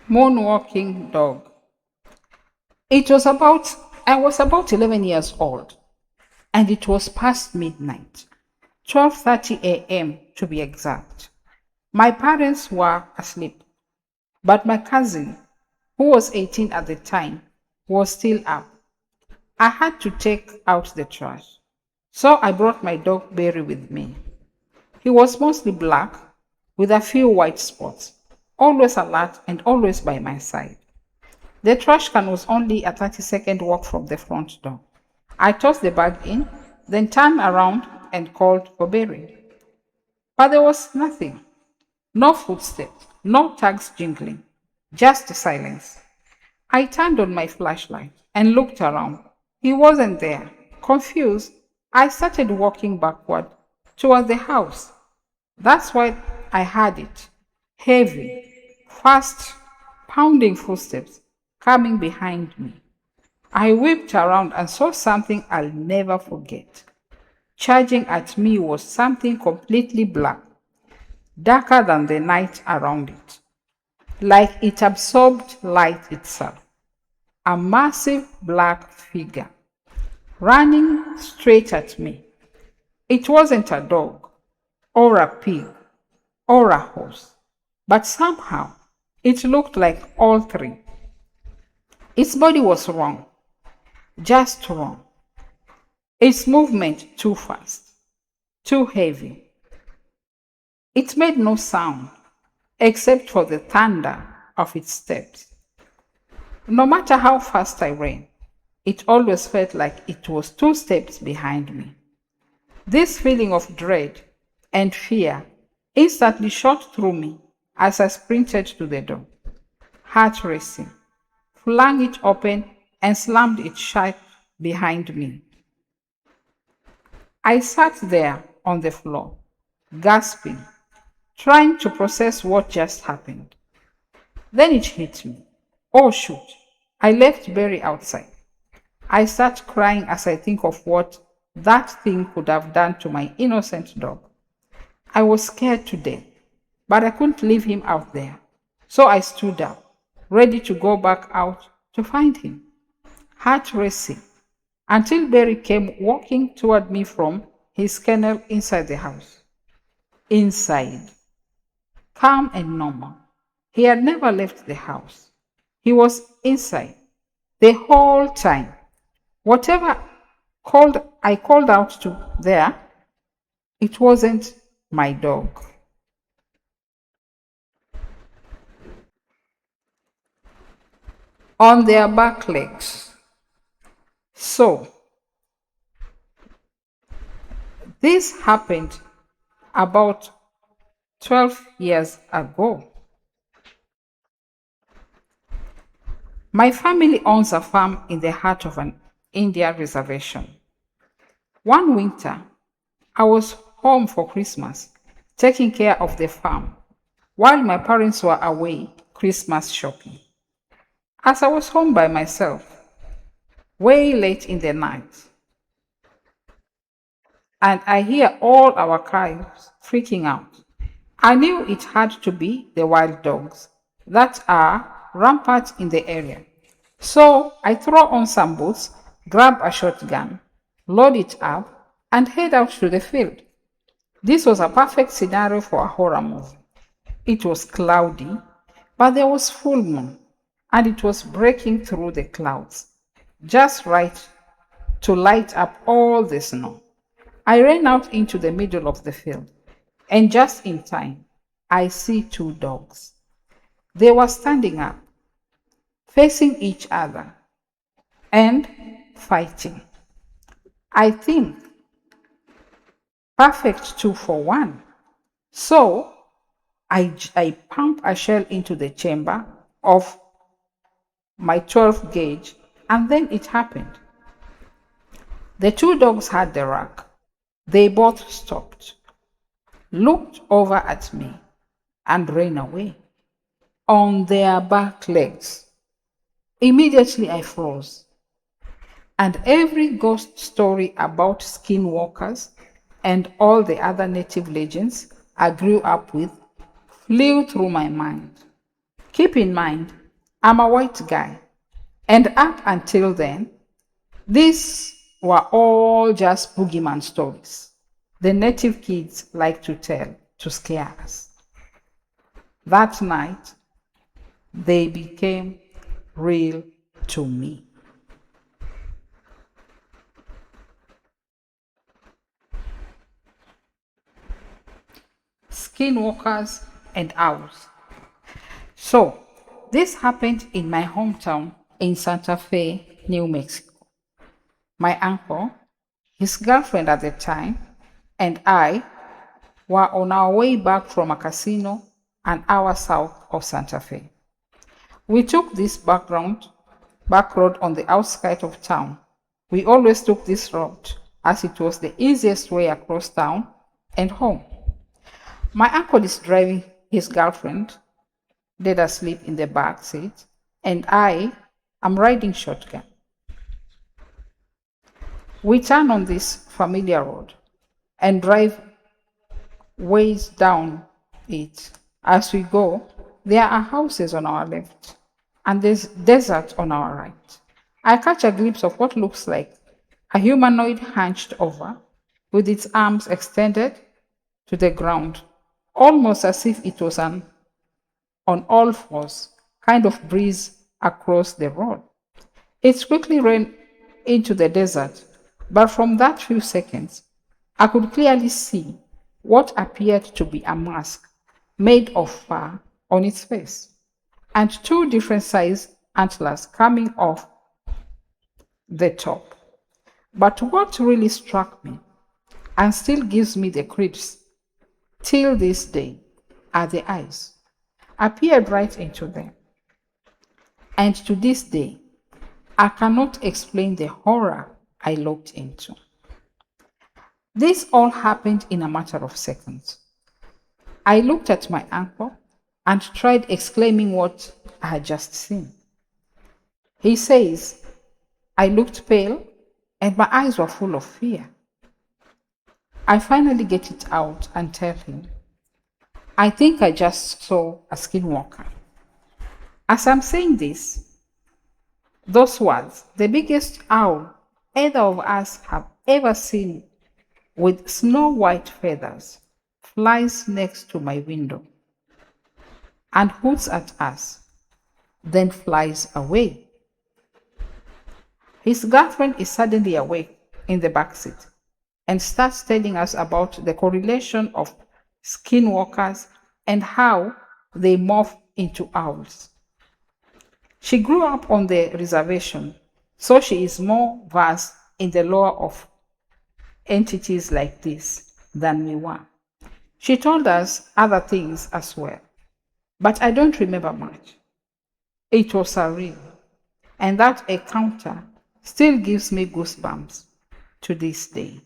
Moonwalking dog. I was about 11 years old, and it was past midnight, 12:30 a.m. to be exact. My parents were asleep, but my cousin, who was 18 at the time, was still up. I had to take out the trash, so I brought my dog Barry with me. He was mostly black with a few white spots, always alert and always by my side. The trash can was only a 30-second walk from the front door. I tossed the bag in, then turned around and called for Barry. But there was nothing. No footsteps, no tags jingling, just silence. I turned on my flashlight and looked around. He wasn't there. Confused, I started walking backward toward the house. That's why I heard it. Heavy, fast, pounding footsteps coming behind me. I whipped around and saw something I'll never forget. Charging at me was something completely black, darker than the night around it, like it absorbed light itself. A massive black figure running straight at me. It wasn't a dog, or a pig, or a horse, but somehow it looked like all three. Its body was wrong, just wrong. Its movement too fast, too heavy. It made no sound except for the thunder of its steps. No matter how fast I ran, it always felt like it was two steps behind me. This feeling of dread and fear instantly shot through me as I sprinted to the door, heart racing, flung it open, and slammed it shut behind me. I sat there on the floor, gasping, trying to process what just happened. Then it hit me. Oh shoot, I left Barry outside. I start crying as I think of what that thing could have done to my innocent dog. I was scared to death, but I couldn't leave him out there. So I stood up, ready to go back out to find him, heart racing, until Barry came walking toward me from his kennel inside the house. Inside, calm and normal. He had never left the house. He was inside the whole time. Whatever I called out to there, it wasn't my dog. On their back legs. So, this happened about 12 years ago. My family owns a farm in the heart of an Indian reservation. One winter, I was home for Christmas, taking care of the farm, while my parents were away Christmas shopping. As I was home by myself, way late in the night, and I hear all our cows freaking out. I knew it had to be the wild dogs that are rampant in the area. So I throw on some boots, grab a shotgun, load it up, and head out to the field. This was a perfect scenario for a horror movie. It was cloudy, but there was full moon, and it was breaking through the clouds, just right to light up all the snow. I ran out into the middle of the field, and just in time, I see two dogs. They were standing up, facing each other, and fighting. I think perfect 2 for 1. So I pump a shell into the chamber of my 12 gauge, and then it happened. The two dogs had the rack. They both stopped, looked over at me, and ran away on their back legs. Immediately I froze, and every ghost story about skinwalkers and all the other native legends I grew up with flew through my mind. Keep in mind, I'm a white guy, and up until then, these were all just boogeyman stories the native kids like to tell to scare us. That night, they became real to me. Skinwalkers and owls. So, this happened in my hometown in Santa Fe, New Mexico. My uncle, his girlfriend at the time, and I were on our way back from a casino an hour south of Santa Fe. We took this back road on the outskirts of town. We always took this route as it was the easiest way across town and home. My uncle is driving his girlfriend, dead asleep in the back seat, and I am riding shotgun. We turn on this familiar road and drive ways down it. As we go, there are houses on our left and there's desert on our right. I catch a glimpse of what looks like a humanoid hunched over with its arms extended to the ground, almost as if it was on all fours, kind of breeze across the road. It quickly ran into the desert, but from that few seconds, I could clearly see what appeared to be a mask made of fur on its face, and two different sized antlers coming off the top. But what really struck me, and still gives me the creeps till this day, are the eyes. I peered right into them, and to this day, I cannot explain the horror I looked into. This all happened in a matter of seconds. I looked at my uncle and tried exclaiming what I had just seen. He says, I looked pale and my eyes were full of fear. I finally get it out and tell him, I think I just saw a skinwalker. As I'm saying this, those words, the biggest owl either of us have ever seen with snow white feathers, flies next to my window and hoots at us, then flies away. His girlfriend is suddenly awake in the backseat and starts telling us about the correlation of skinwalkers and how they morph into owls. She grew up on the reservation, so she is more versed in the lore of entities like this than we were. She told us other things as well, but I don't remember much. It was surreal, and that encounter still gives me goosebumps to this day.